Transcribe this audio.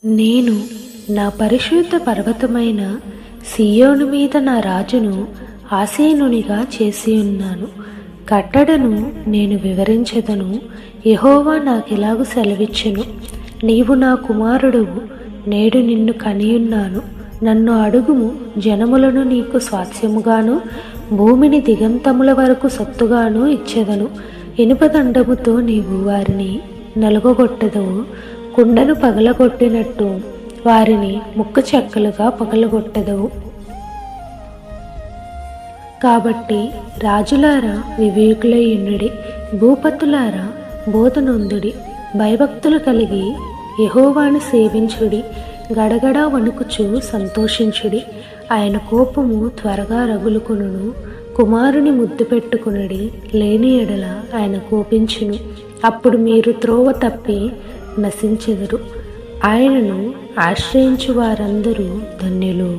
నేను నా పరిశుద్ధ పర్వతమైన సీయోను మీద నా రాజును ఆసీనునిగా చేసి ఉన్నాను. కట్టడను నేను వివరించెదను. యెహోవా నాకిలాగు సెలవిచ్చెను, నీవు నా కుమారుడువు, నేడు నిన్ను కనియున్నాను. నన్ను అడుగుము, జనములను నీకు స్వాస్యముగాను భూమిని దిగంతముల వరకు సొత్తుగాను ఇచ్చెదను. ఇనుపదండముతో నీవు వారిని నలుగగొట్టెదవు, కుండను పగలగొట్టినట్టు వారిని ముక్క చెక్కలుగా పగలగొట్టెదవు. కాబట్టి రాజులారా వివేకులై యుండుడి, భూపతులారా బోధనొందుడి. భయభక్తులు కలిగి యెహోవాను సేవించుడి, గడగడా వణుకుచు సంతోషించుడి. ఆయన కోపము త్వరగా రగులుకొనును. కుమారుని ముద్దు పెట్టుకునుడి, లేని ఎడల ఆయన కోపించును. అప్పుడు మీరు త్రోవ తప్పి నశించెదరు. ఆయనను ఆశ్రయించు వారందరూ ధన్యులు.